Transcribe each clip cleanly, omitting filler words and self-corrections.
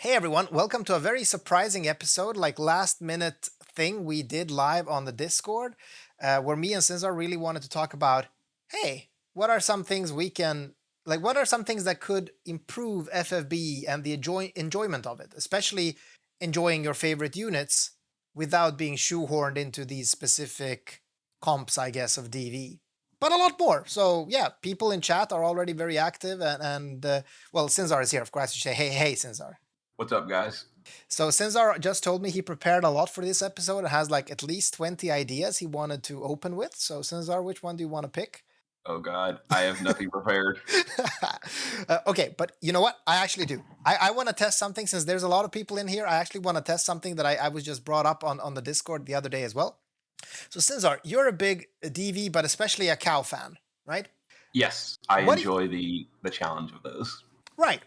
Hey everyone, welcome to a very surprising episode, like last minute thing we did live on the Discord, where me and Sinzar really wanted to talk about, hey, what are some things we can, what are some things that could improve FFBE and the enjoyment of it, especially enjoying your favorite units without being shoehorned into these specific comps, I guess, of DV. But a lot more. So yeah, people in chat are already very active, and well, Sinzar is here, of course. You say, hey, Sinzar. What's up, guys? So Sinzar just told me he prepared a lot for this episode and has like at least 20 ideas he wanted to open with. So Sinzar, which one do you want to pick? Oh God, I have nothing prepared. Okay, but you know what? I actually do. I want to test something since there's a lot of people in here. I actually want to test something that I was just brought up on the Discord the other day as well. So Sinzar, you're a big DV, but especially a cow fan, right? Yes, I What do you, enjoy the challenge of those. right.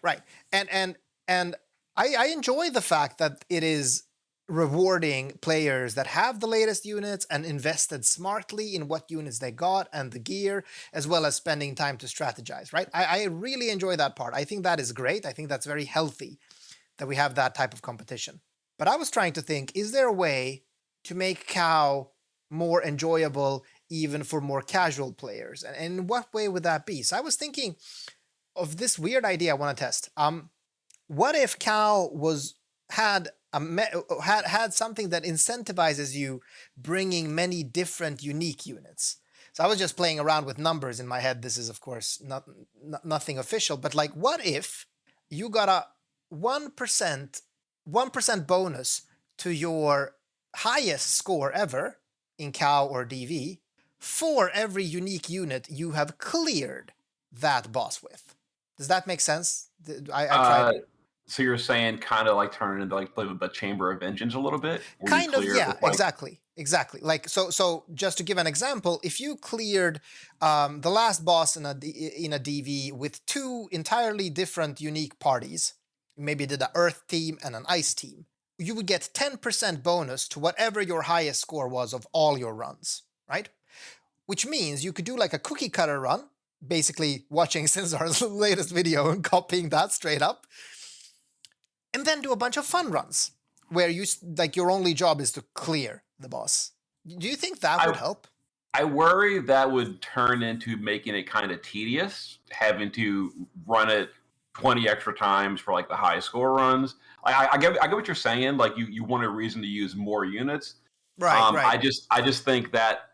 And I enjoy the fact that it is rewarding players that have the latest units and invested smartly in what units they got and the gear, as well as spending time to strategize, right? I really enjoy that part. I think that is great. I think that's very healthy that we have that type of competition. But I was trying to think, is there a way to make cow more enjoyable even for more casual players? And in what way would that be? So I was thinking of this weird idea I want to test. What if cow had had something that incentivizes you bringing many different unique units? So I was just playing around with numbers in my head. This is of course nothing official, but like, what if you got a 1% bonus to your highest score ever in cow or DV for every unique unit you have cleared that boss with? Does that make sense? I tried. Uh, so you're saying kind of like turn it into like play with the Chamber of Vengeance a little bit, where you Kind of, clear it yeah, with like exactly. Like, so just to give an example, if you cleared the last boss in a DV with two entirely different unique parties, maybe did an Earth team and an Ice team, you would get 10% bonus to whatever your highest score was of all your runs, right? Which means you could do like a cookie cutter run, basically watching Sinzar's latest video and copying that straight up, and then do a bunch of fun runs where you like your only job is to clear the boss. Do you think that would I help? I worry that would turn into making it kind of tedious, having to run it 20 extra times for like the high score runs. I get what you're saying. Like you want a reason to use more units. Right. I just think that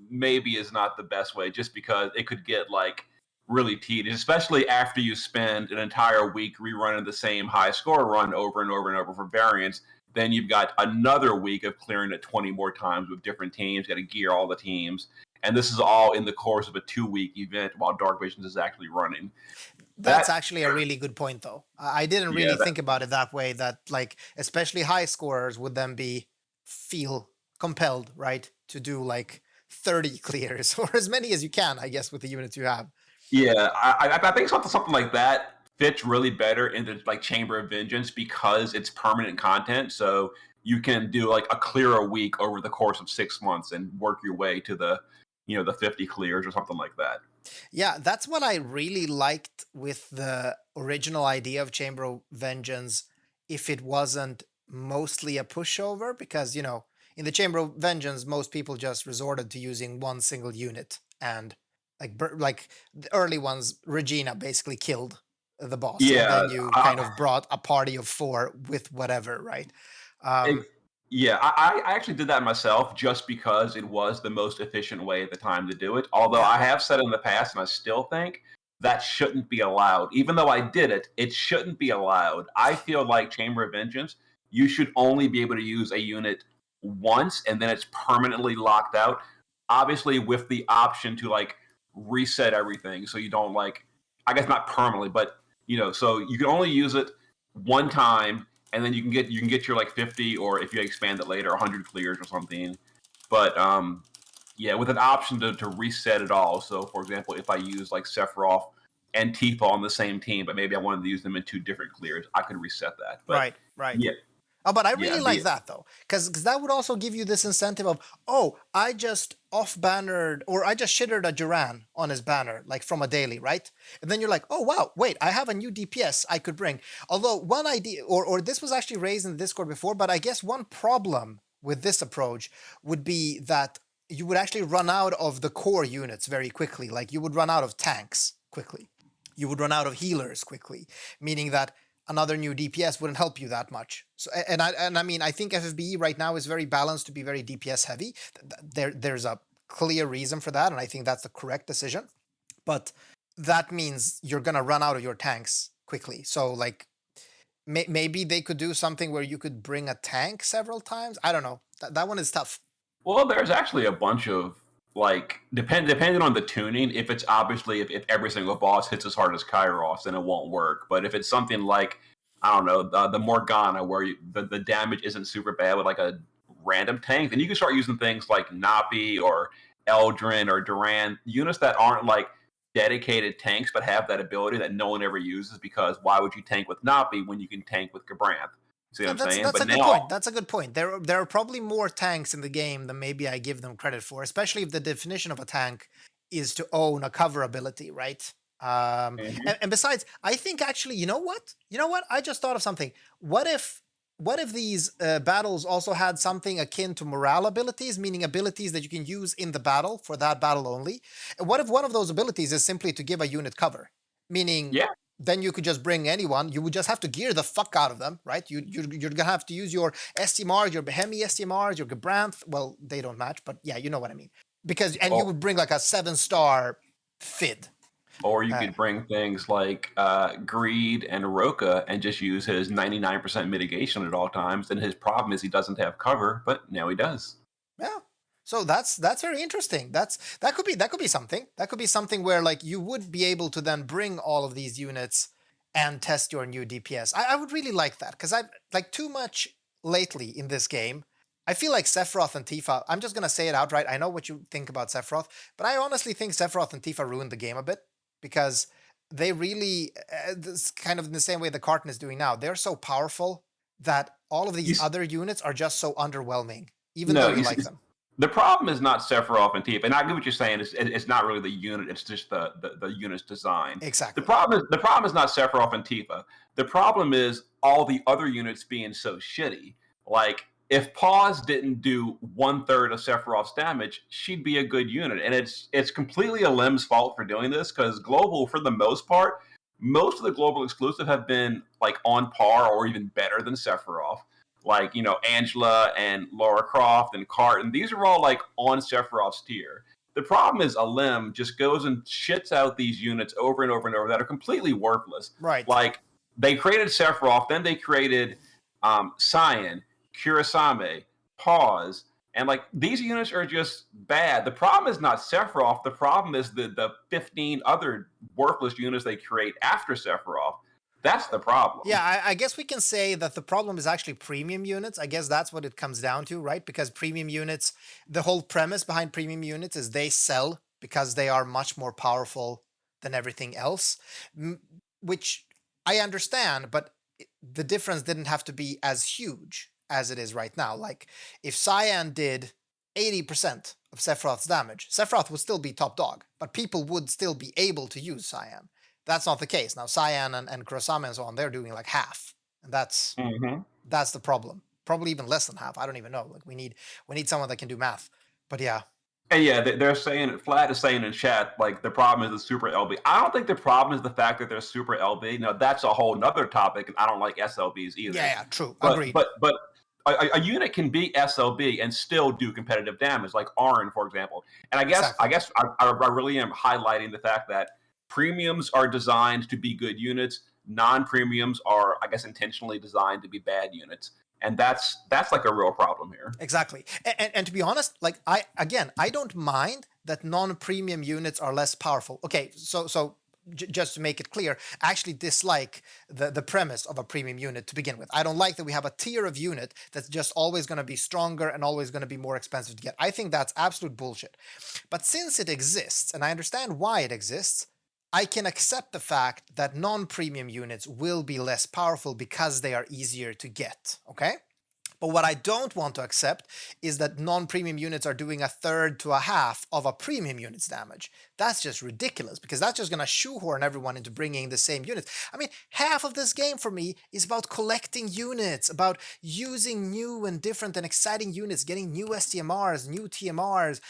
maybe is not the best way, just because it could get like really tedious, especially after you spend an entire week rerunning the same high score run over and over and over for variants. Then you've got another week of clearing it 20 more times with different teams. Got to gear all the teams, and this is all in the course of a 2-week event while Dark Visions is actually running. That's That actually a really good point, though. I didn't yeah, really think about it that way. That like especially high scorers would then be feel compelled, right, to do like 30 clears or as many as you can, I guess, with the units you have. Yeah, I think something like that fits really better into like Chamber of Vengeance because it's permanent content. So you can do like a clear a week over the course of 6 months and work your way to the 50 clears or something like that. Yeah, that's what I really liked with the original idea of Chamber of Vengeance, if it wasn't mostly a pushover, because, in the Chamber of Vengeance, most people just resorted to using one single unit. And like the early ones, Regina basically killed the boss. And Yeah, then you kind of brought a party of four with whatever, right? Ex Um, yeah, I actually did that myself just because it was the most efficient way at the time to do it. Although yeah, I have said in the past, and I still think that shouldn't be allowed. Even though I did it, it shouldn't be allowed. I feel like Chamber of Vengeance, you should only be able to use a unit once, and then it's permanently locked out. Obviously, with the option to like reset everything, so you don't like, I guess not permanently, but so you can only use it one time, and then you can get your like 50, or if you expand it later, 100 clears or something. But yeah, with an option to reset it all. So for example, if I use like Sephiroth and Tifa on the same team, but maybe I wanted to use them in two different clears, I could reset that. But right. yeah, Oh, but I Yeah, really like that though, because that would also give you this incentive of, oh, I just off-bannered or I just shittered a Duran on his banner, like from a daily, right? And then you're like, oh wow, wait, I have a new DPS I could bring. Although one idea, or this was actually raised in the Discord before, but I guess one problem with this approach would be that you would actually run out of the core units very quickly. Like you would run out of tanks quickly. You would run out of healers quickly, meaning that another new DPS wouldn't help you that much. So, and I mean, I think FFBE right now is very balanced to be very DPS heavy. There's a clear reason for that, and I think that's the correct decision. But that means you're gonna run out of your tanks quickly. So like maybe they could do something where you could bring a tank several times. I don't know. That one is tough. Well, there's actually a bunch of like depending on the tuning. If it's obviously if every single boss hits as hard as Kairos, then it won't work. But if it's something like I don't know the Morgana, where the damage isn't super bad with like a random tank, then you can start using things like Napi or Eldrin or Duran, units that aren't like dedicated tanks but have that ability that no one ever uses. Because why would you tank with Napi when you can tank with Gabranth? See what Yeah, I'm that's saying? that's But a good point. now, That's a good point. There are probably more tanks in the game than maybe I give them credit for, especially if the definition of a tank is to own a cover ability, right? And besides, I think actually, you know what? You know what? I just thought of something. What if what if these battles also had something akin to morale abilities, meaning abilities that you can use in the battle for that battle only? And what if one of those abilities is simply to give a unit cover, meaning yeah. then you could just bring anyone. You would just have to gear the fuck out of them, right? You're gonna have to use your STMRs, your Behemi STMRs, your Gabranth. Well, they don't match, but yeah, you know what I mean. Because and you Or would bring like a 7-star Fid. Or you Uh, could bring things like Greed and Roka and just use his 99% mitigation at all times. And his problem is he doesn't have cover, but now he does. yeah. So that's very interesting. That could be something. That could be something where like you would be able to then bring all of these units and test your new DPS. I would really like that because I've like too much lately in this game. I feel like Sephiroth and Tifa. I'm just gonna say it outright. I know what you think about Sephiroth, but I honestly think Sephiroth and Tifa ruined the game a bit because they really, this kind of in the same way the Carton is doing now. They're so powerful that all of You, these other units are just so underwhelming, even though no, you like them. the problem is not Sephiroth and Tifa. And I get what you're saying. It's not really the unit. It's just the unit's design. Exactly. The problem is not Sephiroth and Tifa. The problem is all the other units being so shitty. Like if Pause didn't do 1/3 of Sephiroth's damage, she'd be a good unit. And it's completely Alim's fault for doing this because global, for the most part, most of the global exclusive have been like on par or even better than Sephiroth. Like Angela and Laura Croft and Carton. These are all like on Sephiroth's tier. The problem is Alim just goes and shits out these units over and over and over that are completely worthless. Right. Like they created Sephiroth, then they created Cyan, Kurasame, Pause, and like these units are just bad. The problem is not Sephiroth. The problem is the 15 other worthless units they create after Sephiroth. That's the problem. Yeah, I guess we can say that the problem is actually premium units. I guess that's what it comes down to, right? Because premium units, the whole premise behind premium units is they sell because they are much more powerful than everything else, which I understand, but the difference didn't have to be as huge as it is right now. Like if Cyan did 80% of Sephiroth's damage, Sephiroth would still be top dog, but people would still be able to use Cyan. That's not the case. Now Cyan and Kurosame and so on, they're doing like half. And Mm-hmm. that's the problem. Probably even less than half. I don't even know. Like we need someone that can do math. But yeah. And yeah, they're saying Flat is saying in chat like the problem is the super LB. I don't think the problem is the fact that they're super LB. That's a whole nother topic, and I don't like SLBs Yeah, either. yeah, true. But Agreed. but but a unit can be SLB and still do competitive damage, like Arn, for example. And Exactly. I really am highlighting the fact that premiums are designed to be good units. Non-premiums are, I guess, intentionally designed to be bad units, and that's like a real problem here. Exactly. And to be honest, like I don't mind that non-premium units are less powerful. Okay, so just to make it clear, I actually dislike the premise of a premium unit to begin with. I don't like that we have a tier of unit that's just always going to be stronger and always going to be more expensive to get. I think that's absolute bullshit. But since it exists, and I understand why it exists, I can accept the fact that non-premium units will be less powerful because they are easier to get. Okay? But what I don't want to accept is that non-premium units are doing a third to a half of a premium unit's damage. That's just ridiculous, because that's just going to shoehorn everyone into bringing the same units. I mean, half of this game for me is about collecting units, about using new and different and exciting units, getting new STMRs, new TMRs,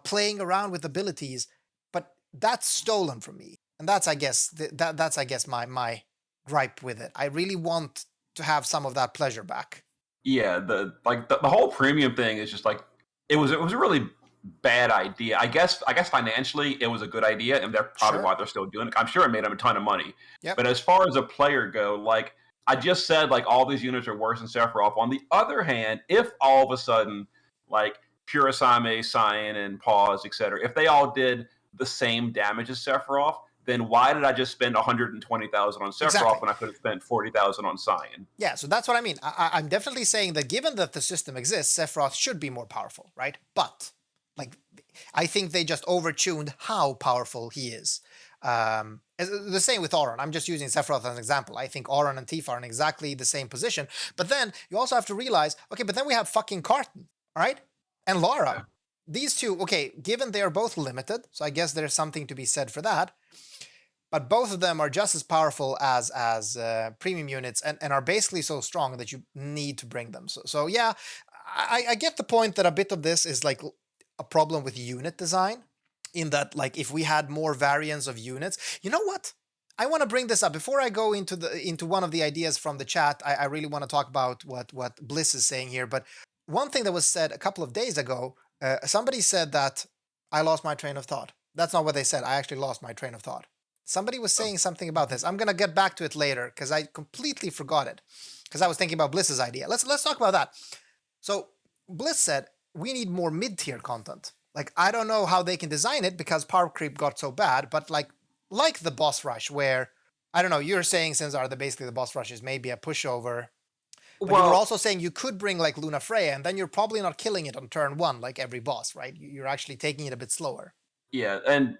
playing around with abilities. But that's stolen from me, and that's I guess that's I guess my gripe with it. I really want to have some of that pleasure back. Yeah, the whole premium thing is just like it was a really bad idea. I guess financially it was a good idea, and they're probably Sure. why they're still doing it. I'm sure it made them a ton of money. Yep. But as far as a player go, like I just said, like all these units are worse than Sephiroth. On the other hand, if all of a sudden like Purasame, Cyan, and Pause, etc., if they all did the same damage as Sephiroth, then why did I just spend 120,000 on Sephiroth Exactly. when I could have spent 40,000 on Cyan? Yeah, so that's what I mean. I'm definitely saying that given that the system exists, Sephiroth should be more powerful, right? But like, I think they just overtuned how powerful he is. The same with Auron. I'm just using Sephiroth as an example. I think Auron and Tifa are in exactly the same position. But then you also have to realize, okay, but then we have fucking Carton, all right? And Lara. Yeah. These two, okay, given they are both limited, so I guess there's something to be said for that. But both of them are just as powerful as premium units, and are basically so strong that you need to bring them. So yeah, I get the point that a bit of this is like a problem with unit design, in that like if we had more variants of units, you know what? I want to bring this up before I go into one of the ideas from the chat. I really want to talk about what Bliss is saying here. But one thing that was said a couple of days ago, somebody said that I lost my train of thought. That's not what they said. I actually lost my train of thought. Somebody was saying something about this. I'm gonna get back to it later because I completely forgot it. Because I was thinking about Bliss's idea. Let's talk about that. So Bliss said we need more mid-tier content. Like I don't know how they can design it because power creep got so bad, but like the boss rush where I don't know, you're saying Sinzar that basically the boss rush is maybe a pushover. But you were Well, also saying you could bring like Luna Freya, and then you're probably not killing it on turn one like every boss, right? You're actually taking it a bit slower. yeah, and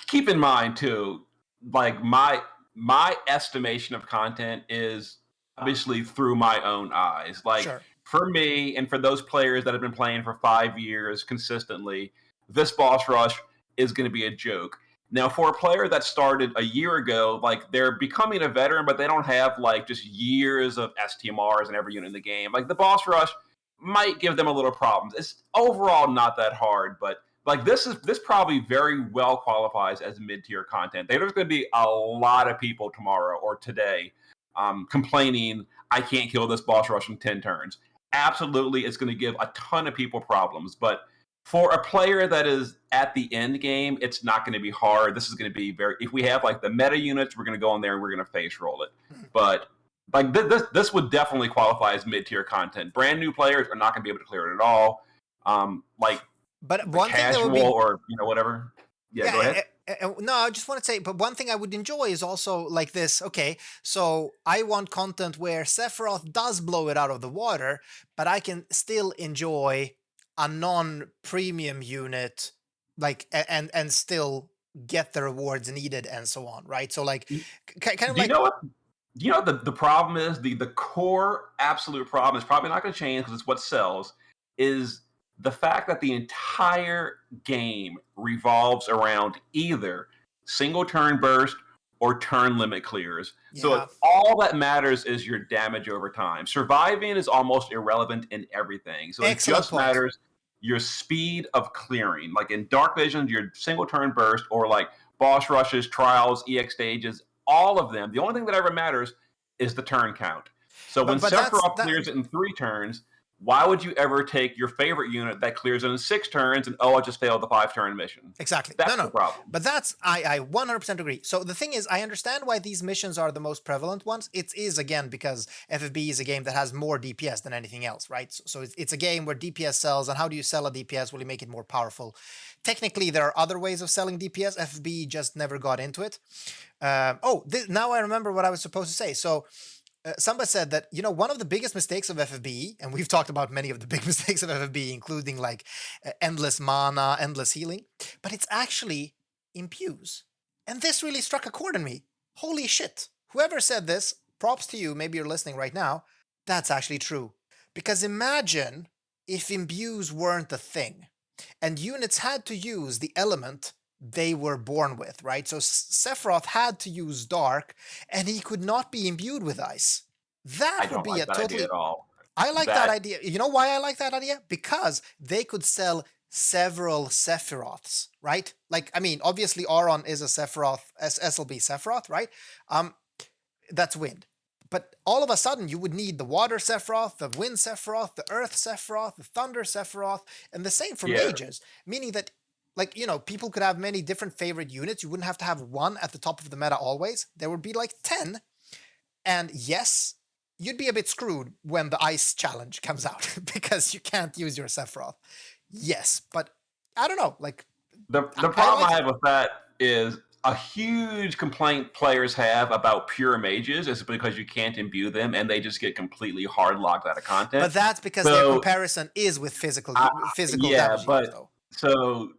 keep in mind too, like my estimation of content is obviously through my own eyes. Like Sure. for me and for those players that have been playing for 5 years consistently, this boss rush is going to be a joke. Now, for a player that started a year ago, like they're becoming a veteran, but they don't have like just years of STMRs and every unit in the game. Like the boss rush might give them a little problems. It's overall not that hard, but like this probably very well qualifies as mid-tier content. There's going to be a lot of people tomorrow or today complaining I can't kill this boss rush in 10 turns. Absolutely, it's going to give a ton of people problems, but for a player that is at the end game, it's not going to be hard. This is going to be very. If we have like the meta units, we're going to go in there and we're going to face roll it. Mhm. But like this would definitely qualify as mid tier content. Brand new players are not going to be able to clear it at all. Like But the one thing that would casual be or whatever. Yeah, yeah, go ahead. no, I just want to say, but one thing I would enjoy is also like this. Okay, so I want content where Sephiroth does blow it out of the water, but I can still enjoy a non-premium unit, like and still get the rewards needed and so on, right? So like, kind of Do you like know what? Do you know what the problem is? The core absolute problem is probably not going to change because it's what sells. Is the fact that the entire game revolves around either single turn burst or turn limit clears. So yeah, all that matters is your damage over time. Surviving is almost irrelevant in everything. So it excellent just point. matters your speed of clearing. Like in Dark Vision, your single turn burst or like boss rushes, trials, EX stages, all of them. The only thing that ever matters is the turn count. So when But that's Sephiroth that. clears it in 3 turns, why would you ever take your favorite unit that clears it in 6 turns and oh, I just failed the 5 turn mission? Exactly. No, That's the no. problem. But that's I 100% agree. So the thing is, I understand why these missions are the most prevalent ones. It is again because FFBE is a game that has more DPS than anything else, right? So it's a game where DPS sells, and how do you sell a DPS? Will you make it more powerful? Technically, there are other ways of selling DPS. FFBE just never got into it. Now I remember what I was supposed to say. So Samba said that, one of the biggest mistakes of FFBE, and we've talked about many of the big mistakes of FFBE, including like endless mana, endless healing, but it's actually imbues. And this really struck a chord in me. Holy shit. Whoever said this, props to you. Maybe you're listening right now. That's actually true. Because imagine if imbues weren't a thing and units had to use the element they were born with, right? So Sephiroth had to use dark and he could not be imbued with ice. I That would don't be like a that idea at totally. all. I like that That idea. You know why I like that idea? Because they could sell several Sephiroths, right? Like, I mean, obviously Auron is a Sephiroth, SLB Sephiroth, right? Um, that's wind. But all of a sudden, you would need the water Sephiroth, the wind Sephiroth, the earth Sephiroth, the thunder Sephiroth, and the same for yeah. mages, meaning that, like, people could have many different favorite units. You wouldn't have to have one at the top of the meta always. There would be like 10. And yes, you'd be a bit screwed when the ice challenge comes out because you can't use your Sephiroth. Yes, but I don't know. Like, The I problem like I it. have with that is a huge complaint players have about pure mages is because you can't imbue them and they just get completely hard locked out of content. But that's because their So comparison is with I, physical yeah, damage dealers, but though. so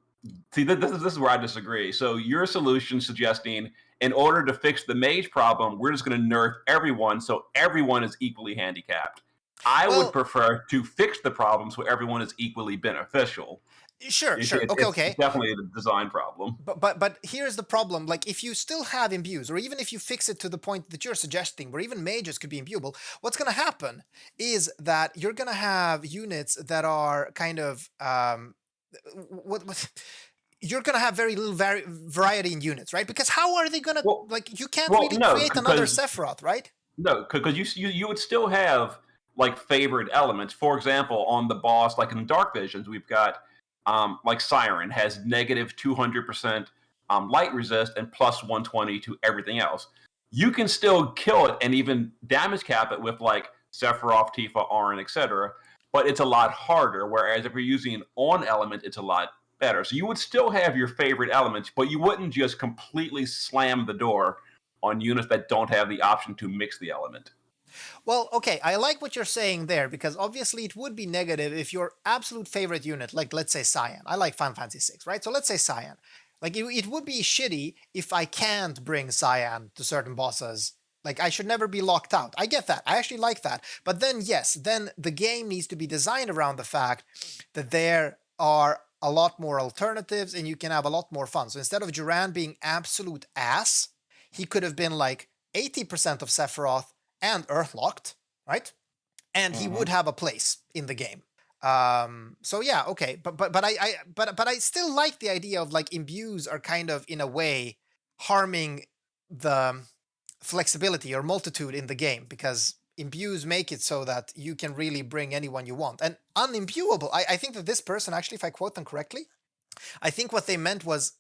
see this is where I disagree. So your solution suggesting in order to fix the mage problem, we're just going to nerf everyone so everyone is equally handicapped. I would Well, prefer to fix the problem so everyone is equally beneficial. sure, It's, sure. it's, Okay, it's okay. definitely a design problem. But here's the problem. Like, if you still have imbues, or even if you fix it to the point that you're suggesting, where even mages could be imbuable, what's going to happen is that you're going to have units that are kind of what you're going to have very little variety in units, right? Because how are they going to, Well, like, you can't well, really no, create another because Sephiroth, right? no, because you would still have like favored elements. For example, on the boss, like in Dark Visions, we've got like Siren has negative 200% light resist and plus 120 to everything else. You can still kill it and even damage cap it with like Sephiroth, Tifa, Auron, etc. But it's a lot harder. Whereas if you're using an on element, it's a lot better. So you would still have your favorite elements, but you wouldn't just completely slam the door on units that don't have the option to mix the element. Well, okay, I like what you're saying there because obviously it would be negative if your absolute favorite unit, like let's say Cyan, I like Final Fantasy 6, right? So let's say Cyan. Like it would be shitty if I can't bring Cyan to certain bosses. Like I should never be locked out. I get that. I actually like that. But then yes, then the game needs to be designed around the fact that there are a lot more alternatives and you can have a lot more fun. So instead of Duran being absolute ass, he could have been like 80% of Sephiroth and Earthlocked, right? And he would Mm-hmm. have a place in the game. So yeah, okay, but I still like the idea of like imbues are kind of in a way harming the flexibility or multitude in the game because imbues make it so that you can really bring anyone you want. And unimbuable, I think that this person actually, if I quote them correctly, I think what they meant was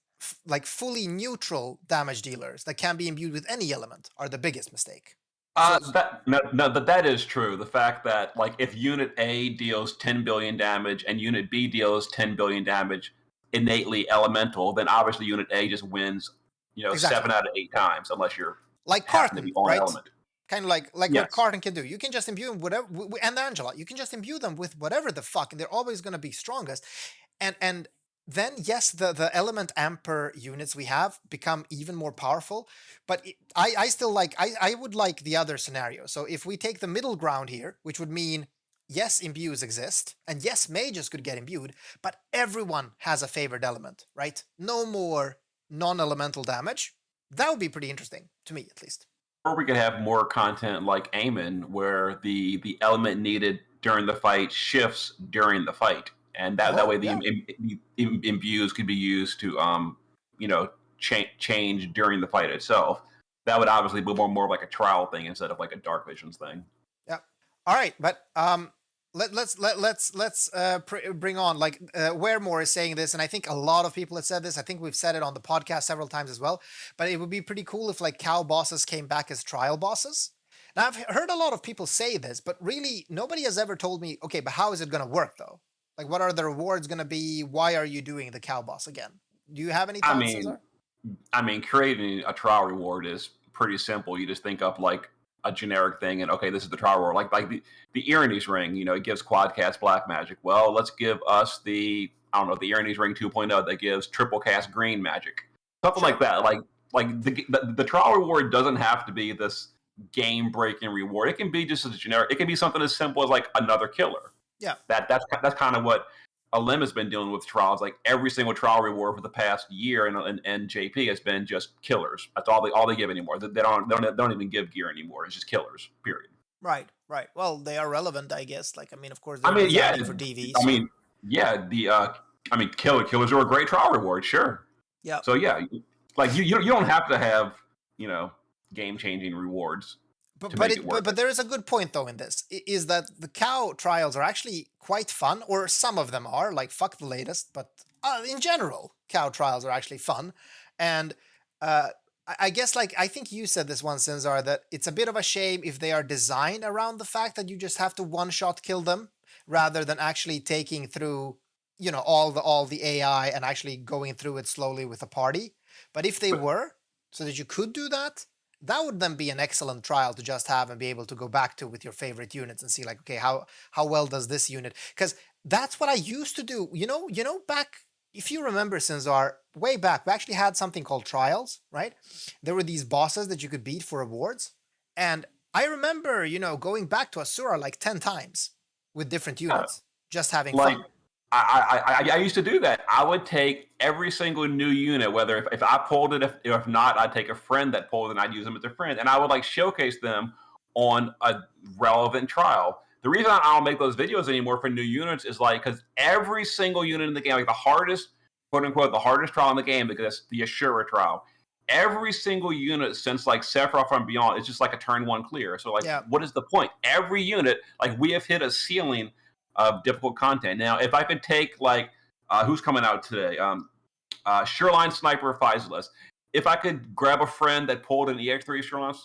like fully neutral damage dealers that can be imbued with any element are the biggest mistake. So That is true. The fact that like if Unit A deals 10 billion damage and Unit B deals 10 billion damage innately elemental, then obviously Unit A just wins, exactly, 7 out of 8 times, unless you're like happen to be Carton, on right? element. Kind of like what Yes. Carton can do. You can just imbue them whatever, and Angela, you can just imbue them with whatever the fuck, and they're always going to be strongest. And then yes, the element amper units we have become even more powerful. But I still like I would like the other scenario. So if we take the middle ground here, which would mean yes, imbues exist, and yes, mages could get imbued, but everyone has a favored element, right? No more non-elemental damage. That would be pretty interesting to me, at least. Or we could have more content like Aemon, where the element needed during the fight shifts during the fight, and that Oh way the yeah. imbues could be used to you know change during the fight itself. That would obviously be more like a trial thing instead of like a Dark Visions thing. Yeah. All right, but let's bring on like Waremore is saying this, and I think a lot of people have said this. I think we've said it on the podcast several times as well. But it would be pretty cool if like cow bosses came back as trial bosses. Now I've heard a lot of people say this, but really nobody has ever told me. Okay, but how is it going to work though? Like, what are the rewards going to be? Why are you doing the cow boss again? Do you have any I thoughts, mean, Cesar? creating a trial reward is pretty simple. You just think up like a generic thing, and okay, this is the trial reward. Like the Irenes ring, it gives quad cast black magic. Well, let's give us the I don't know the Irenes ring 2.0 that gives triple cast green magic, something like Sure. that. Like the trial reward doesn't have to be this game-breaking reward. It can be just as generic. It can be something as simple as like another killer. Yeah. That's kind of what Alim has been dealing with trials. Like every single trial reward for the past year, and JP has been just killers. That's all they give anymore. They don't even give gear anymore. It's just killers. Period. Right. Right. Well, they are relevant, I guess. Like, I mean, of course, I they're mean, yeah. designed for DV. I So mean, yeah. Killers are a great trial reward. Sure. yeah. So yeah, like you don't have to have game changing rewards to make it work. But there is a good point though in this is that the cow trials are actually quite fun, or some of them are. Like fuck the latest, but in general, cow trials are actually fun, and I guess like I think you said this one, Sinzar, that it's a bit of a shame if they are designed around the fact that you just have to one shot kill them rather than actually taking through all the AI and actually going through it slowly with a party. But if they But were, so that you could do that, that would then be an excellent trial to just have and be able to go back to with your favorite units and see like, okay, how well does this unit? Because that's what I used to do. Back, if you remember, Sinzar, way back, we actually had something called trials, right? There were these bosses that you could beat for rewards, and I remember going back to Asura like 10 times with different units, just having like fun. I used to do that. I would take every single new unit, whether if I pulled it, if not, I'd take a friend that pulled it and I'd use them as a friend, and I would like showcase them on a relevant trial. The reason I don't make those videos anymore for new units is like because every single unit in the game, like the hardest, quote unquote, the hardest trial in the game, because it's the Ashura trial. Every single unit since like Sephiroth and beyond, it's just like a turn one clear. So like, Yeah. what is the point? Every unit, like we have hit a ceiling of difficult content. Now, if I could take like who's coming out today, Shoreline Sniper Physalis. If I could grab a friend that pulled an EX3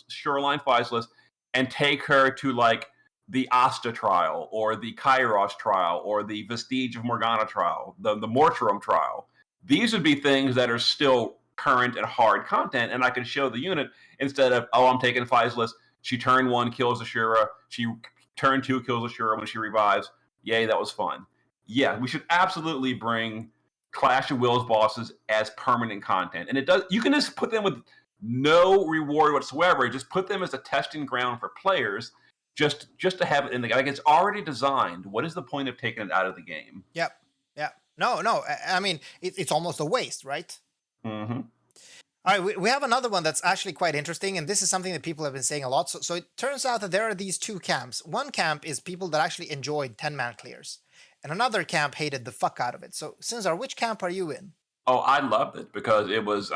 Shoreline Physalis and take her to like the Asta trial or the Kairos trial or the Vestige of Morgana trial, the Mortuum trial, these would be things that are still current and hard content, and I can show the unit instead of, I'm taking Physalis. She turn one kills Ashura. She turn two kills Ashura when she revives. Yay, that was fun. Yeah, we should absolutely bring Clash of Wills bosses as permanent content. And it does. You can just put them with no reward whatsoever. Just put them as a testing ground for players, just to have it in the game. Like it's already designed. What is the point of taking it out of the game? Yep. Yeah. No. I mean, it's almost a waste, right? Mm-hmm. All right, we have another one that's actually quite interesting, and this is something that people have been saying a lot. So it turns out that there are these two camps. One camp is people that actually enjoyed 10-man clears, and another camp hated the fuck out of it. So, Sinzar, which camp are you in? Oh, I loved it because it was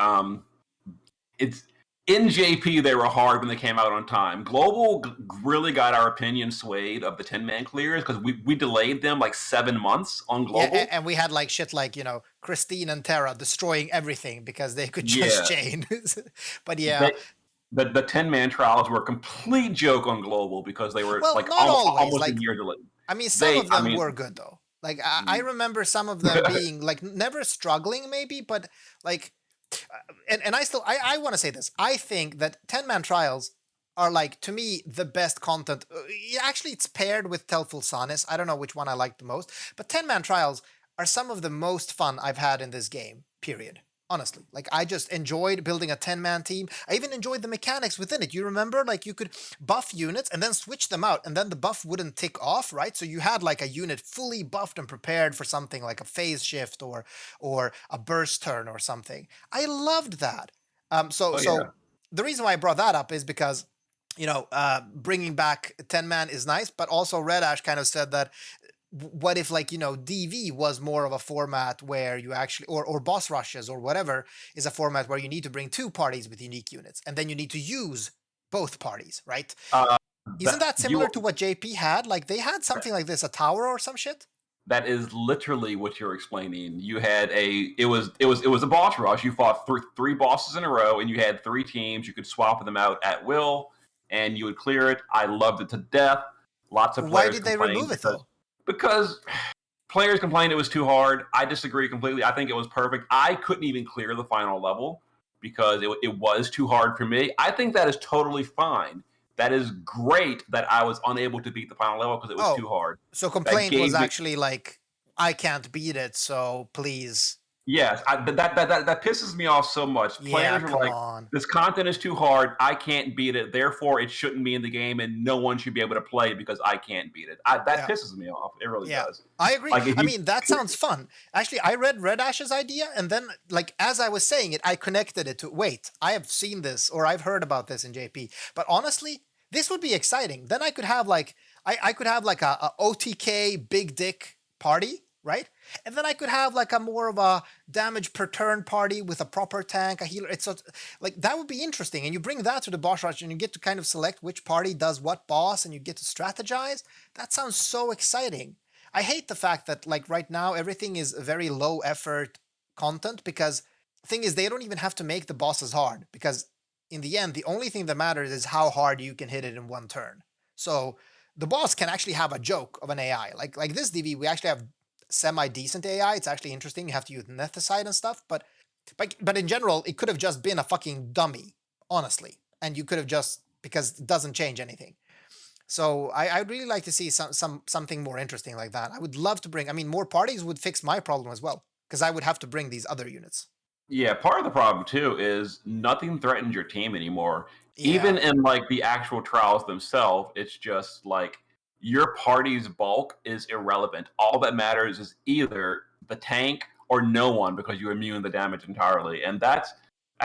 it's in JP they were hard when they came out on time. Global really got our opinion swayed of the 10-man clears because we delayed them like 7 months on Global. Yeah, and we had like shit like Christine and Terra destroying everything because they could just chain. But yeah, the 10-man trials were a complete joke on Global because they were like not always. almost Like, a year delayed. I mean, some of them were good though. Like I remember some of them being like never struggling maybe, but like, and I want to say this. I think that 10-man trials are like, to me, the best content. Actually, it's paired with Telful Sanis. I don't know which one I like the most, but 10-man trials are some of the most fun I've had in this game, period. Honestly, like I just enjoyed building a 10-man team. I even enjoyed the mechanics within it. You remember, like you could buff units and then switch them out, and then the buff wouldn't tick off, right? So you had like a unit fully buffed and prepared for something like a phase shift or a burst turn or something. I loved that. So the reason why I brought that up is because bringing back 10-man is nice, but also Red Ash kind of said that what if like DV was more of a format where you actually or boss rushes or whatever is a format where you need to bring two parties with unique units and then you need to use both parties, right? Isn't that similar to what JP had? Like they had something like this, a tower or some shit? That is literally what you're explaining. You had it was a boss rush. You fought three bosses in a row, and you had 3 teams. You could swap them out at will, and you would clear it. I loved it to death. Lots of players. Why did they remove it though? Because players complained it was too hard. I disagree completely. I think it was perfect. I couldn't even clear the final level because it was too hard for me. I think that is totally fine. That is great that I was unable to beat the final level because it was too hard. So complaint was actually like, I can't beat it, so please. Yes, that pisses me off so much. Yeah, Players are come like, on. "This content is too hard. I can't beat it. Therefore, it shouldn't be in the game, and no one should be able to play because I can't beat it." That Yeah. pisses me off. It really Yeah, does. I agree. Like if I you, mean, that sounds fun. Actually, I read Red Ash's idea, and then, like, as I was saying it, I connected it to wait, I have seen this or I've heard about this in JP. But honestly, this would be exciting. Then I could have like, I could have like a OTK big dick party, right? And then I could have like a more of a damage per turn party with a proper tank, a healer. It's like that would be interesting. And you bring that to the boss rush, and you get to kind of select which party does what boss, and you get to strategize. That sounds so exciting. I hate the fact that like right now everything is very low effort content because the thing is they don't even have to make the bosses hard because in the end the only thing that matters is how hard you can hit it in one turn. So the boss can actually have a joke of an AI. Like this DV, we actually have semi decent AI. It's actually interesting. You have to use Nethicide and stuff, but in general, it could have just been a fucking dummy, honestly, and you could have just because it doesn't change anything. So I'd really like to see something more interesting like that. I would love to bring. I mean, more parties would fix my problem as well because I would have to bring these other units. yeah, part of the problem too is nothing threatens your team anymore. Yeah, Even in like the actual trials themselves, it's just like your party's bulk is irrelevant. All that matters is either the tank or no one because you immune the damage entirely, and that's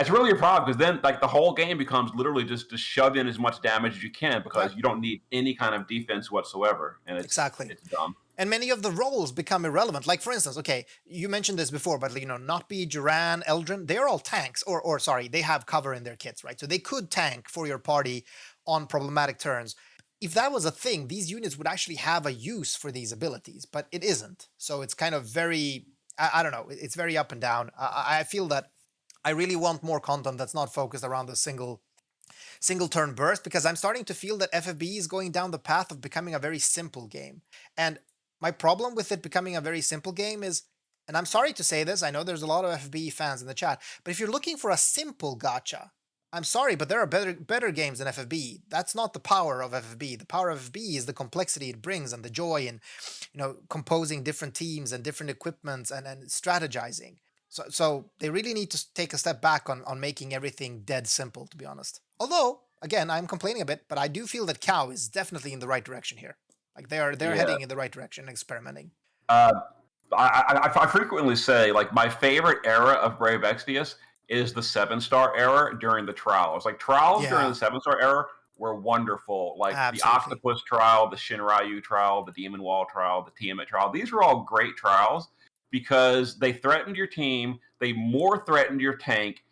really a problem because then like the whole game becomes literally just to shove in as much damage as you can yeah, because you don't need any kind of defense whatsoever, and exactly. it's dumb. And many of the roles become irrelevant. Like for instance, okay, you mentioned this before, but Notby, Duran, Eldrin, they're all tanks, or sorry, they have cover in their kits, right? So they could tank for your party on problematic turns. If that was a thing, these units would actually have a use for these abilities, but it isn't. So it's kind of very, I don't know, it's very up and down. I feel that I really want more content that's not focused around the single turn burst because I'm starting to feel that FFBE is going down the path of becoming a very simple game. And my problem with it becoming a very simple game is, and I'm sorry to say this, I know there's a lot of FFBE fans in the chat, but if you're looking for a simple gacha, I'm sorry, but there are better games than FFBE. That's not the power of FFBE. The power of FFBE is the complexity it brings and the joy in, composing different teams and different equipments and strategizing. So they really need to take a step back on making everything dead simple, to be honest. Although, again, I'm complaining a bit, but I do feel that Cow is definitely in the right direction here. Like they're Yeah. heading in the right direction, experimenting. Uh, I frequently say like my favorite era of Brave Exvius is the 7-star era during the trials. Like trials during Yeah, the 7-star era were wonderful. Like the absolutely. Octopus trial, the Shinryu trial, the Demon Wall trial, the Tiamat trial. These were all great trials because they threatened your team. They more threatened your tank.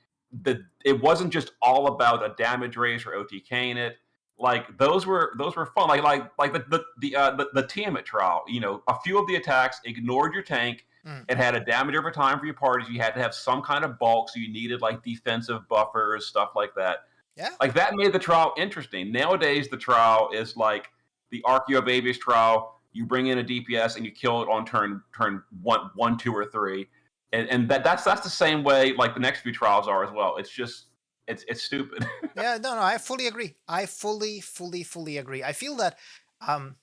It wasn't just all about a damage race or OTKing it. Like those were fun. Like the Tiamat trial. You know, a few of the attacks ignored your tank. Mm, It had a damage over time for your parties. You had to have some kind of bulk, so you needed like defensive buffers, stuff like that. yeah, Like that made the trial interesting. Nowadays, the trial is like the Archaeobabies trial. You bring in a DPS and you kill it on turn one, two, or three, and that's the same way like the next few trials are as well. It's just it's stupid. yeah. No, I fully agree. I fully agree. I feel that, um,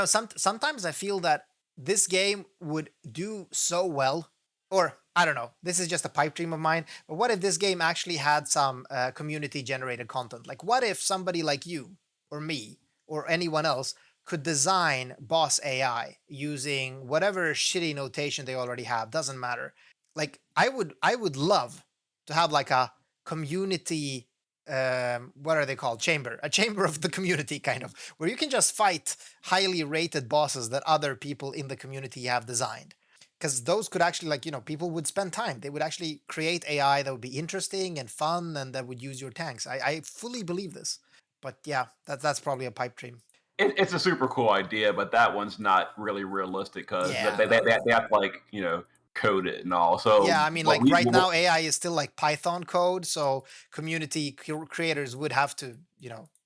sometimes I feel that this game would do so well, or I don't know. This is just a pipe dream of mine. But what if this game actually had some community generated content? Like, what if somebody like you or me or anyone else could design boss AI using whatever shitty notation they already have? Doesn't matter. Like, I would love to have like a community, what are they called, chamber, a chamber of the community, kind of, where you can just fight highly rated bosses that other people in the community have designed, because those could actually, like, people would spend time, they would actually create AI that would be interesting and fun and that would use your tanks. I fully believe this, but yeah, that's probably a pipe dream. It's a super cool idea, but that one's not really realistic because Yeah, no, no. they have to like code it and all. Yeah, So I mean, what like we right what, now, AI is still like Python code, so community creators would have to,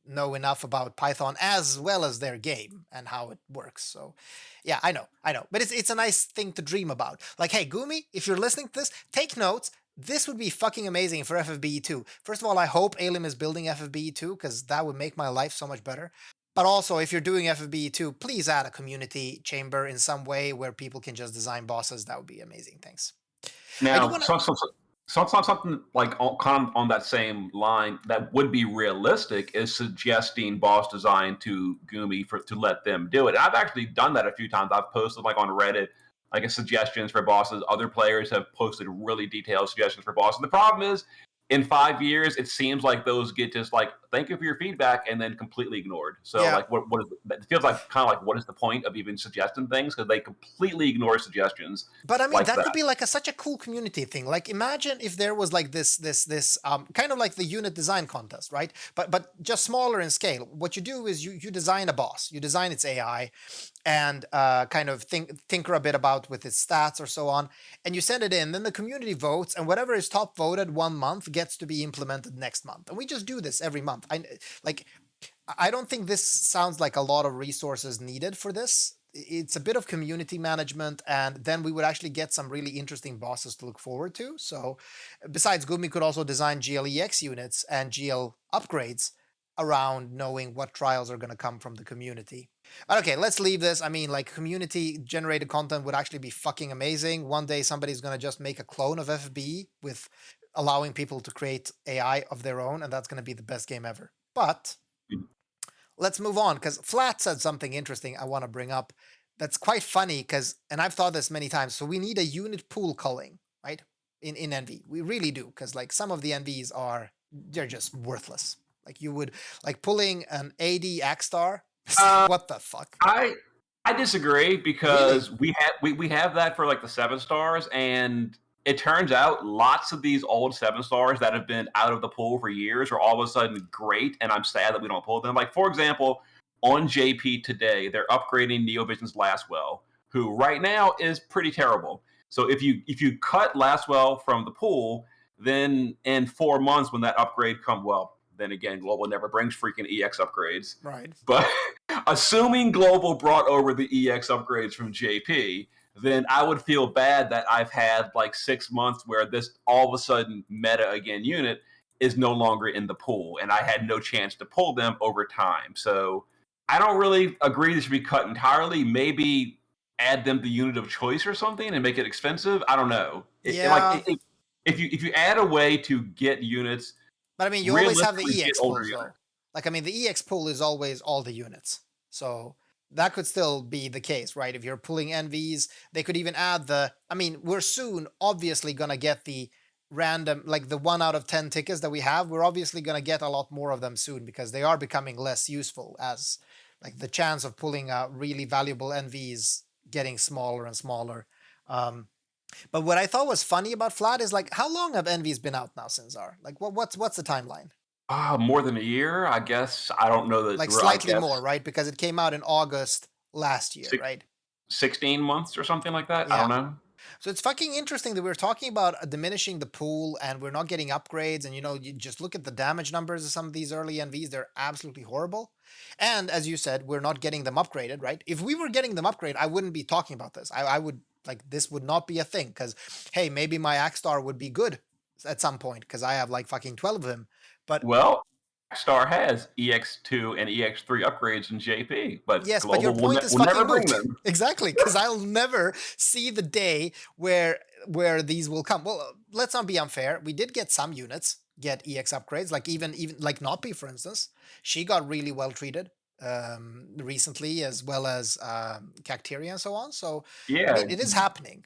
know enough about Python as well as their game and how it works. So, yeah, I know, but it's a nice thing to dream about. Like, hey, Gumi, if you're listening to this, take notes. This would be fucking amazing for FFBE 2. First of all, I hope Alim is building FFBE 2 because that would make my life so much better. But also, if you're doing FFBE 2, please add a community chamber in some way where people can just design bosses. That would be amazing. Thanks. I do Now, want to. something like kind of on that same line that would be realistic is suggesting boss design to Gumi to let them do it. And I've actually done that a few times. I've posted like on Reddit, like a suggestions for bosses. Other players have posted really detailed suggestions for bosses. The problem is, in 5 years, it seems like those get just like thank you for your feedback and then completely ignored. So Yeah, like what is it feels like kind of like what is the point of even suggesting things because they completely ignore suggestions but I mean, like that that. could be like such a cool community thing. Like, imagine if there was like this kind of like the unit design contest, right? But just smaller in scale. What you do is you design a boss, you design its AI, and kind of tinker a bit about with its stats or so on, and you send it in. Then the community votes, and whatever is top voted 1 month gets to be implemented next month. And we just do this every month. Like I don't think this sounds like a lot of resources needed for this. It's a bit of community management, and then we would actually get some really interesting bosses to look forward to. So, besides, Gumi could also design GLEX units and GL upgrades around knowing what trials are going to come from the community. But okay, let's leave this. I mean, like, community generated content would actually be fucking amazing. One day somebody's going to just make a clone of FFBE with allowing people to create AI of their own, and that's going to be the best game ever. But let's move on because Flat said something interesting I want to bring up that's quite funny because, and I've thought this many times. So we need a unit pool culling, right? In NV, we really do because like some of the NVs are they're just worthless. Like you would like pulling an AD Axstar. Uh, What the fuck? I I disagree Really? because we have that for like the 7 stars, and it turns out lots of these old 7 stars that have been out of the pool for years are all of a sudden great, and I'm sad that we don't pull them. Like for example, on JP today, they're upgrading Neovision's Lastwell, who right now is pretty terrible. So if you cut Lastwell from the pool, then in 4 months when that upgrade comes, well, then again, Global never brings freaking EX upgrades, Right. but assuming Global brought over the EX upgrades from JP, then I would feel bad that I've had like 6 months where this all of a sudden meta again unit is no longer in the pool, and I had no chance to pull them over time. So I don't really agree they should be cut entirely. Maybe add them to unit of choice or something and make it expensive. I don't know. Yeah, If you add a way to get units but I mean, you always have the realistically get EX older pools units. though. Like I mean, the EX pool is always all the units. So that could still be the case, right? If you're pulling NVs, they could even add the. I mean, we're soon obviously gonna get the random, like the 1 out of 10 tickets that we have. We're obviously gonna get a lot more of them soon because they are becoming less useful as like the chance of pulling really valuable NVs getting smaller and smaller. Um, but what I thought was funny about Flat is like, how long have NVs been out now, Sinzar? Like, what's the timeline? More than a year, I guess. I don't know that. Like I slightly more, guess right? Because it came out in August last year, six, right? 16 months or something like that. I don't Yeah. know. So it's fucking interesting that we're talking about diminishing the pool and we're not getting upgrades. And you just look at the damage numbers of some of these early NVs, they're absolutely horrible. And as you said, we're not getting them upgraded, right? If we were getting them upgraded, I wouldn't be talking about this. I would like this would not be a thing because hey, maybe my Axstar would be good at some point because I have like fucking 12 of him. But Well, Star has EX2 and EX3 upgrades in JP, but yes, but your Global point is will never fucking bring moot. them. Exactly, because I'll never see the day where these will come. Well, let's not be unfair. We did get some units get EX upgrades, like even like Notby, for instance. She got really well treated recently, as well as Cacteria and so on. So, I Yeah, mean, it is happening.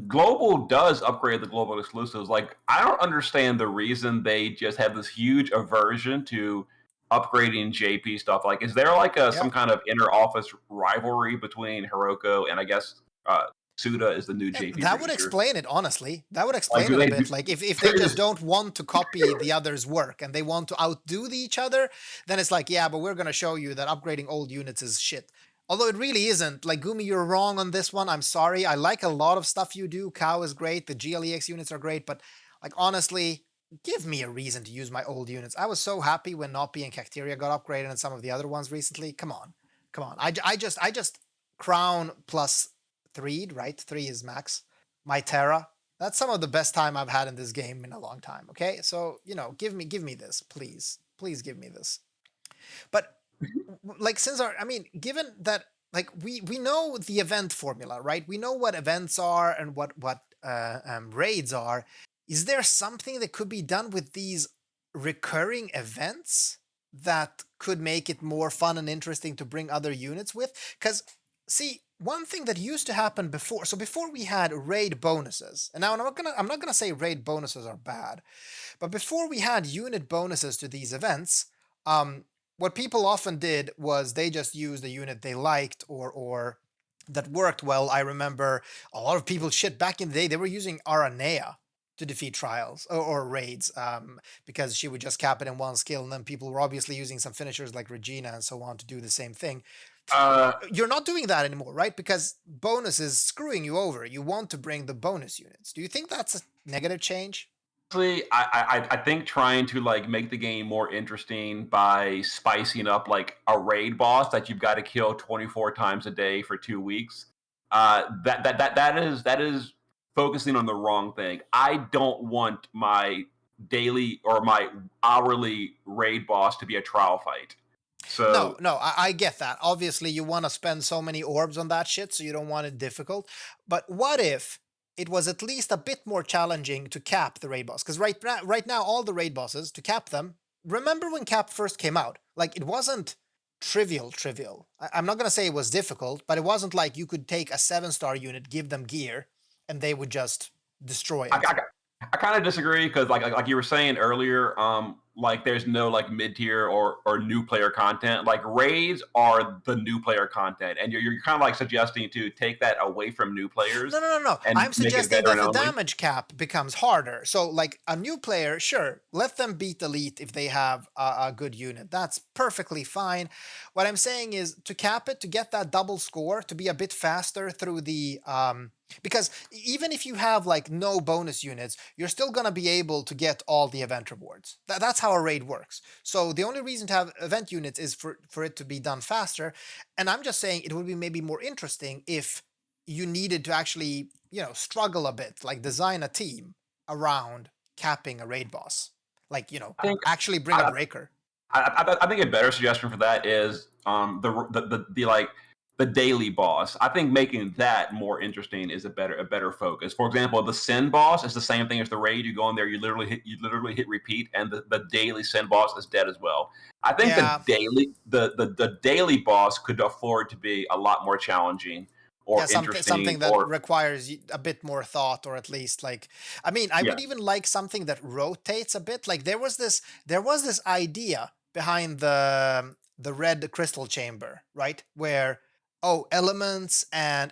Global does upgrade the global exclusives. Like, I don't understand the reason they just have this huge aversion to upgrading JP stuff. Like, is there like Yeah. some kind of inter office rivalry between Hiroko and I guess Suda is the new And JP that would producer? explain it, honestly. That would Like, explain do it a they do? bit. Like if they just don't want to copy the other's work and they want to outdo each other, then it's like, yeah, but we're gonna show you that upgrading old units is shit. Although it really isn't. Like Gumi, you're wrong on this one. I'm sorry. I like a lot of stuff you do. Cow is great. The GLEX units are great, but like honestly, give me a reason to use my old units. I was so happy when Noppy and Cacteria got upgraded and some of the other ones recently. Come on. Come on. I just crown plus three, right? Three is max. My Terra. That's some of the best time I've had in this game in a long time. Okay, so give me this, please, please give me this. But like Sinzar, I mean, given that like we know the event formula, right? We know what events are and what raids are, is there something that could be done with these recurring events that could make it more fun and interesting to bring other units with? Because, see, one thing that used to happen before, so before we had raid bonuses, and now I'm not gonna say raid bonuses are bad, but before we had unit bonuses to these events, um, what people often did was they just used a unit they liked or that worked well. I remember a lot of people shit back in the day, they were using Aranea to defeat trials or raids, because she would just cap it in one skill, and then people were obviously using some finishers like Regina and so on to do the same thing. Uh, You're not doing that anymore, right? Because bonus is screwing you over. You want to bring the bonus units. Do you think that's a negative change? Honestly, I think trying to like make the game more interesting by spicing up like a raid boss that you've got to kill 24 times a day for 2 weeks. That is focusing on the wrong thing. I don't want my daily or my hourly raid boss to be a trial fight. No, So no, I get that. Obviously, you want to spend so many orbs on that shit, so you don't want it difficult. But what if it was at least a bit more challenging to cap the raid boss? Because right now, all the raid bosses, to cap them, remember when cap first came out? Like, it wasn't trivial. I'm not going to say it was difficult, but it wasn't like you could take a 7-star unit, give them gear, and they would just destroy I, it. I, I kind of disagree because like you were saying earlier, like there's no like mid tier or new player content. Like raids are the new player content, and you're kind of like suggesting to take that away from new No, players no, no, no. and I'm make it suggesting veteran that the only. damage cap becomes harder. So, like a new player, sure, let them beat elite if they have a good unit. That's perfectly fine. What I'm saying is to cap it, to get that double score, to be a bit faster through the because even if you have like no bonus units, you're still gonna be able to get all the event rewards. That's how a raid works. So the only reason to have event units is for it to be done faster. And I'm just saying it would be maybe more interesting if you needed to actually, struggle a bit, like design a team around capping a raid boss. Like, I think actually bring a I, breaker. I think a better suggestion for that is the like the daily boss. I think making that more interesting is a better focus. For example, the sin boss is the same thing as the raid. You go in there, you literally hit repeat, and the daily sin boss is dead as well. I think Yeah, the daily boss could afford to be a lot more challenging yeah, or something interesting that or requires a bit more thought, or at least like, I mean, I would yeah. even like something that rotates a bit. Like there was this idea behind the red crystal chamber, right? Where, oh, elements and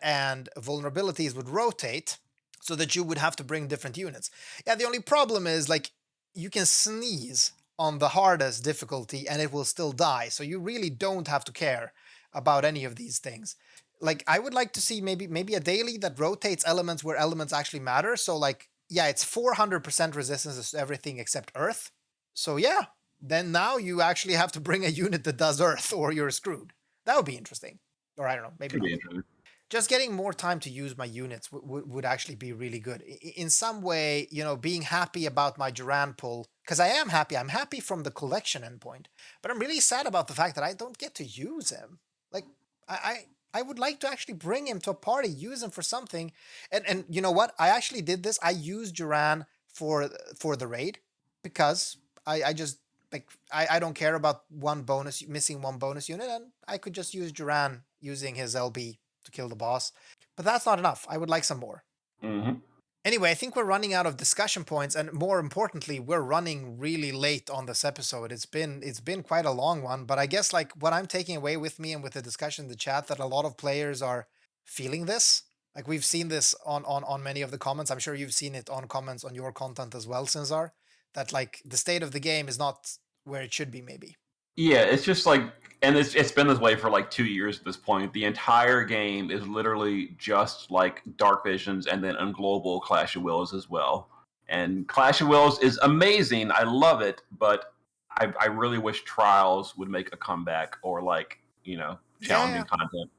vulnerabilities would rotate so that you would have to bring different units. Yeah, the only problem is like you can sneeze on the hardest difficulty and it will still die. So you really don't have to care about any of these things. Like I would like to see maybe a daily that rotates elements where elements actually matter. So like, yeah, it's 400% resistance to everything except earth. So yeah, then now you actually have to bring a unit that does earth or you're screwed. That would be interesting. Or I don't know, maybe Could be not. interesting. Just getting more time to use my units would actually be really good. In some way, being happy about my Duran pull, because I am happy. I'm happy from the collection endpoint, but I'm really sad about the fact that I don't get to use him. Like, I would like to actually bring him to a party, use him for something. And you know what? I actually did this. I used Duran for the raid because I just like I don't care about missing one bonus unit, and I could just use Duran using his LB to kill the boss. But that's not enough. I would like some more. Hmm. Anyway, I think we're running out of discussion points, and more importantly, we're running really late on this episode. It's been quite a long one, but I guess like what I'm taking away with me and with the discussion in the chat that a lot of players are feeling this. Like we've seen this on many of the comments. I'm sure you've seen it on comments on your content as well, Sinzar. That like the state of the game is not where it should be, maybe. Yeah, it's just like, and it's been this way for like 2 years at this point. The entire game is literally just like Dark Visions and then Unglobal Clash of Wills as well. And Clash of Wills is amazing. I love it, but I really wish Trials would make a comeback or like, Yeah, yeah. challenging content.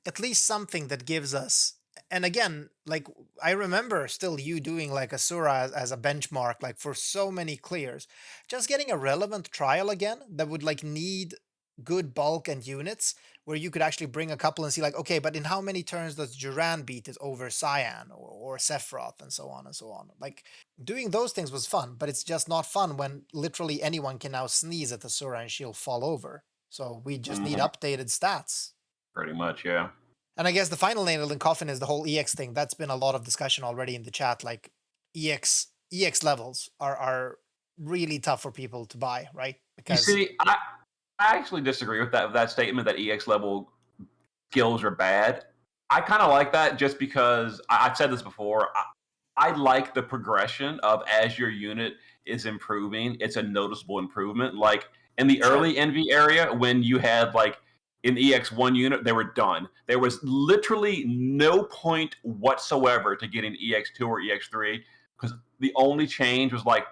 At least something that gives us, and again, like I remember still you doing like Asura as a benchmark, like for so many clears, just getting a relevant trial again that would like need good bulk and units where you could actually bring a couple and see like, okay, but in how many turns does Duran beat it over Cyan or Sephiroth and so on and so on. Like doing those things was fun, but it's just not fun when literally anyone can now sneeze at the Sura and she'll fall over. So we just need Mhm. updated stats. Pretty much, yeah. And I guess the final nail in the coffin is the whole EX thing. That's been a lot of discussion already in the chat. Like EX levels are really tough for people to buy, right? You Because see, I actually disagree with that statement that EX level skills are bad. I kind of like that just because I've said this before. I like the progression of as your unit is improving, it's a noticeable improvement. Like in the sure, early Envy area, when you had like in EX1 unit, they were done. There was literally no point whatsoever to getting EX2 or EX3 because the only change was like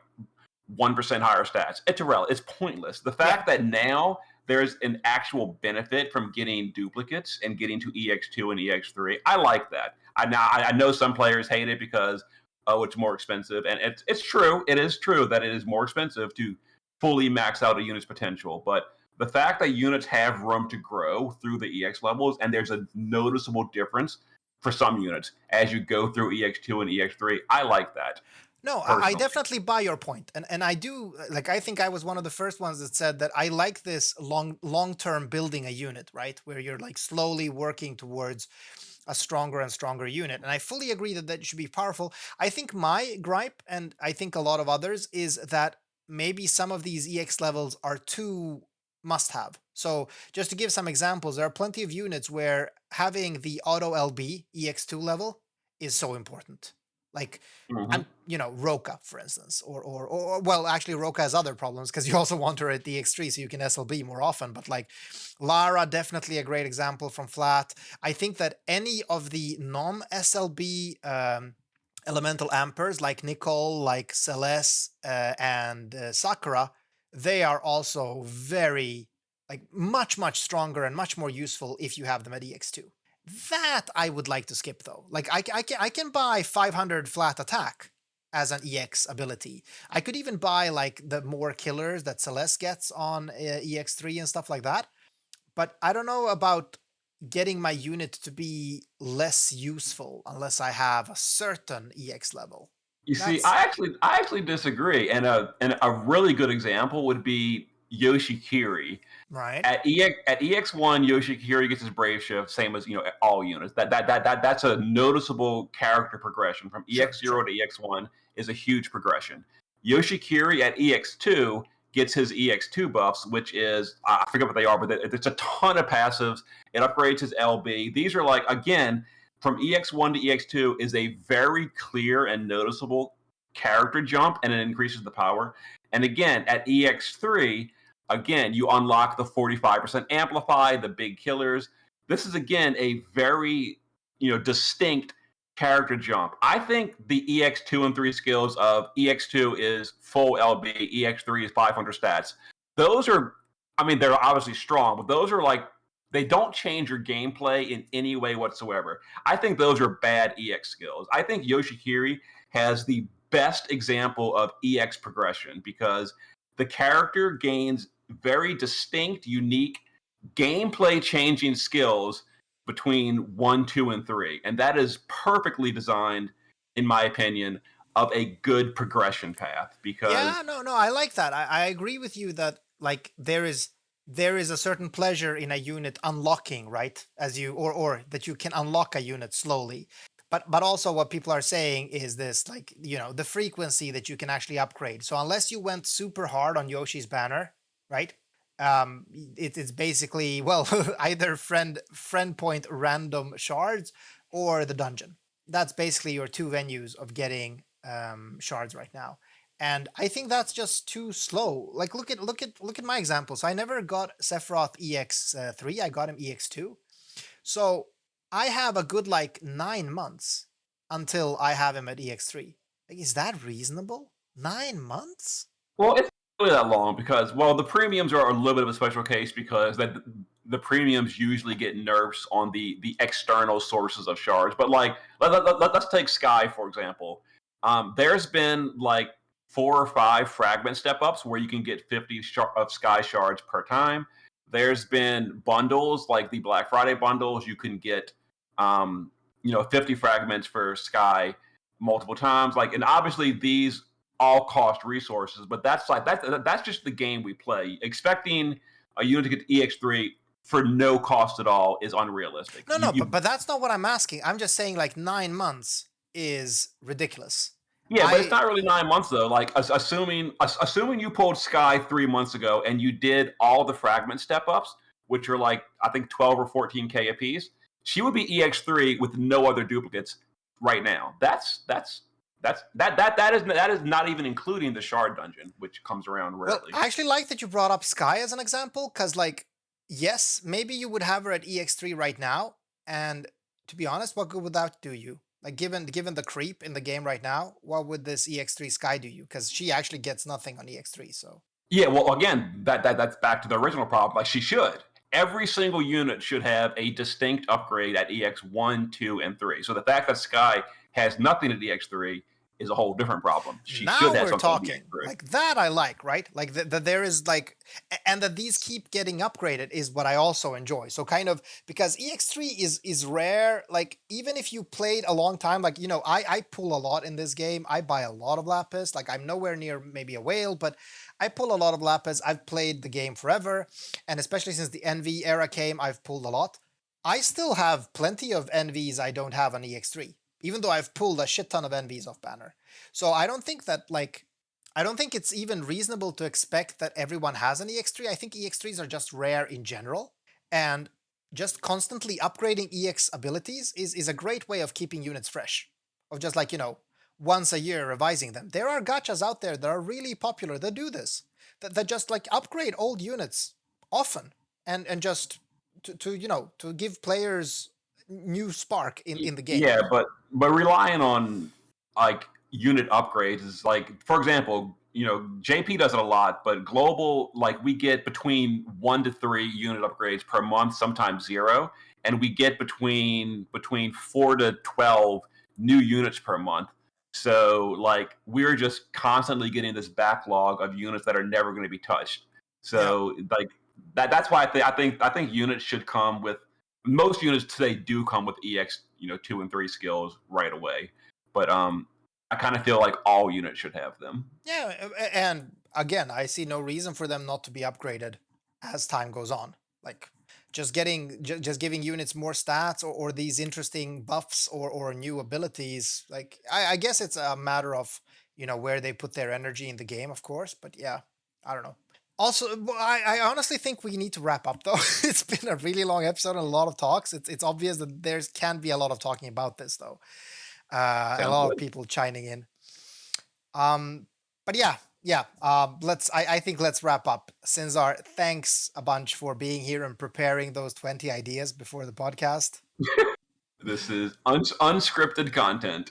1% higher stats. It's pointless. The yeah. fact that now there's an actual benefit from getting duplicates and getting to EX2 and EX3, I like that. I know some players hate it because it's more expensive, and it's true. It is true that it is more expensive to fully max out a unit's potential, but the fact that units have room to grow through the EX levels, and there's a noticeable difference for some units as you go through EX2 and EX3, I like that No, I personally. definitely buy your point, and I do like. I think I was one of the first ones that said that I like this long term building a unit, right, where you're like slowly working towards a stronger and stronger unit. And I fully agree that that should be powerful. I think my gripe, and I think a lot of others, is that maybe some of these EX levels are too must have. So just to give some examples, there are plenty of units where having the auto LB EX2 level is so important. Like Mhm. and Roka, for instance, or well, actually Roka has other problems because you also want her at the X3 so you can SLB more often. But like Lara, definitely a great example from Flat. I think that any of the non-SLB elemental ampers like Nicole, like Celeste, and Sakura, they are also very like much stronger and much more useful if you have them at EX2. That I would like to skip though. Like I can buy 500 flat attack as an EX ability. I could even buy like the more killers that Celeste gets on EX3 and stuff like that. But I don't know about getting my unit to be less useful unless I have a certain EX level. You see, That's I actually disagree, and a really good example would be Yoshikiri. right. At EX1, Yoshikiri gets his Brave Shift, same as all units. That's a noticeable character progression from Sure, EX0 sure. to EX1 is a huge progression. Yoshikiri at EX2 gets his EX2 buffs, which is I forget what they are, but it's a ton of passives. It upgrades his LB. These are like again from EX1 to EX2 is a very clear and noticeable character jump, and it increases the power. And again, at EX3, again, you unlock the 45% amplify, the big killers. This is again a very distinct character jump. I think the EX2 and 3 skills of EX2 is full LB, EX3 is 500 stats. Those are, I mean, they're obviously strong, but those are like they don't change your gameplay in any way whatsoever. I think those are bad EX skills. I think Yoshikiri has the best example of EX progression because the character gains very distinct, unique, gameplay changing skills between 1, 2, and 3. And that is perfectly designed, in my opinion, of a good progression path Yeah, because no, I like that. I agree with you that like there is a certain pleasure in a unit unlocking, right? As you or that you can unlock a unit slowly. But also what people are saying is this like, the frequency that you can actually upgrade. So unless you went super hard on Yoshi's banner, right? It's basically well either friend point random shards or the dungeon. That's basically your two venues of getting shards right now. And I think that's just too slow. Like look at my example. So I never got Sephiroth EX3. I got him EX2. So I have a good like 9 months until I have him at EX3. Like, is that reasonable? 9 months? well, it's not really that long because the premiums are a little bit of a special case because the premiums usually get nerfs on the external sources of shards. But like let's take Sky for example. There's been like 4 or 5 fragment step ups where you can get 50 of Sky shards per time. There's been bundles like the Black Friday bundles. You can get, 50 fragments for Sky multiple times. Like, and obviously these all cost resources, but that's just the game we play. Expecting a unit to get EX3 for no cost at all is unrealistic. No, but that's not what I'm asking. I'm just saying like 9 months is ridiculous. Yeah, but it's not really 9 months though. Like assuming you pulled Sky 3 months ago and you did all the fragment step ups, which are like I think 12 or 14K a piece, she would be EX3 with no other duplicates right now. That is not even including the shard dungeon, which comes around Well, rarely. I actually like that you brought up Sky as an example, because like, yes, maybe you would have her at EX3 right now, and to be honest, what good would that do you? Like, given the creep in the game right now, what would this EX3 Sky do you? Because she actually gets nothing on EX3, so. Yeah, well, again, that's back to the original problem. Like she should. Every single unit should have a distinct upgrade at EX1, 2, and 3. So the fact that Sky has nothing at EX3 is a whole different problem. She Now should have we're something at talking. EX3. Like that I like, right? Like that there is like, and that these keep getting upgraded is what I also enjoy. So kind of, because EX3 is rare. Like even if you played a long time, like, I pull a lot in this game. I buy a lot of Lapis. Like I'm nowhere near maybe a whale, but I pull a lot of Lapis. I've played the game forever, and especially since the NV era came, I've pulled a lot. I still have plenty of NVs I don't have on EX3, even though I've pulled a shit ton of NVs off banner. So I don't think that I don't think it's even reasonable to expect that everyone has an EX3. I think EX3s are just rare in general, and just constantly upgrading EX abilities is a great way of keeping units fresh. Of just like, once a year revising them. There are gachas out there that are really popular that do this. That just like upgrade old units often, and just to give players new spark in the game. Yeah, but relying on like unit upgrades is like, for example, JP does it a lot, but global, like we get between 1 to 3 unit upgrades per month, sometimes 0, and we get between 4 to 12 new units per month. So like we're just constantly getting this backlog of units that are never going to be touched. Yeah. So like that's why I think units should come with, most units today do come with EX, 2 and 3 skills right away. But I kind of feel like all units should have them. Yeah, and again, I see no reason for them not to be upgraded as time goes on. Like just giving units more stats, or these interesting buffs, or new abilities. Like I guess it's a matter of where they put their energy in the game, of course. But yeah, I don't know. Also, I honestly think we need to wrap up though. It's been a really long episode and a lot of talks. It's obvious that there's can be a lot of talking about this though. A Sounds lot of good. people chiming in. But yeah. I think let's wrap up. Sinzar, thanks a bunch for being here and preparing those 20 ideas before the podcast. This is unscripted content.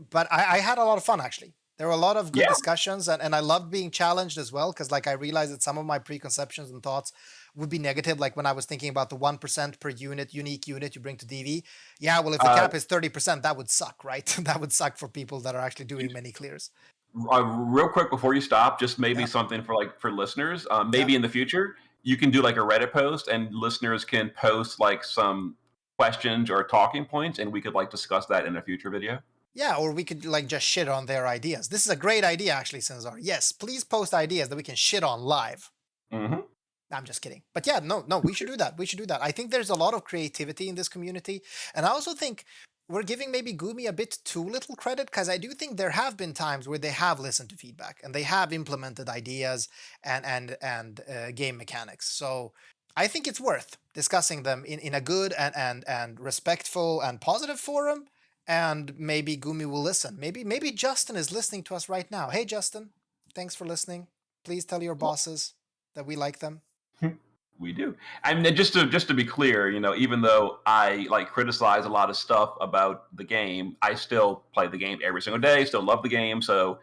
But I had a lot of fun actually. There were a lot of good Yeah. discussions, and I loved being challenged as well, because like I realized that some of my preconceptions and thoughts would be negative, like when I was thinking about the 1% per unit, unique unit you bring to DV. Yeah, well, if the Uh, cap is 30%, that would suck, right? That would suck for people that are actually doing many clears. Real quick before you stop, just maybe Yeah. something for listeners. Yeah. Maybe in the future you can do like a Reddit post, and listeners can post like some questions or talking points, and we could like discuss that in a future video. Yeah, or we could like just shit on their ideas. This is a great idea, actually, Sinzar. Yes, please post ideas that we can shit on live. Mm-hmm. I'm just kidding. But yeah, no, we should do that. We should do that. I think there's a lot of creativity in this community. And I also think we're giving maybe Gumi a bit too little credit, because I do think there have been times where they have listened to feedback and they have implemented ideas and game mechanics. So I think it's worth discussing them in a good and respectful and positive forum. And maybe Gumi will listen. Maybe Justin is listening to us right now. Hey Justin, thanks for listening. Please tell your bosses that we like them. We do. I mean, just to be clear, even though I like criticize a lot of stuff about the game, I still play the game every single day. Still love the game. So,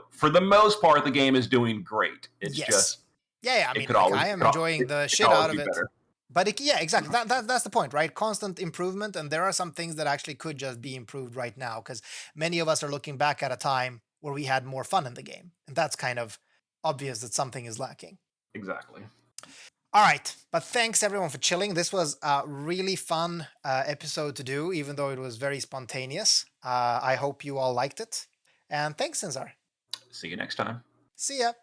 for the most part, the game is doing great. It's Yes. just Yeah, I it mean, could like always I am it could enjoying the it could shit always out of be it. better. But yeah, exactly. That's the point, right? Constant improvement, and there are some things that actually could just be improved right now, because many of us are looking back at a time where we had more fun in the game, and that's kind of obvious that something is lacking. Exactly. All right, but thanks everyone for chilling. This was a really fun episode to do, even though it was very spontaneous. I hope you all liked it. And thanks, Sinzar. See you next time. See ya.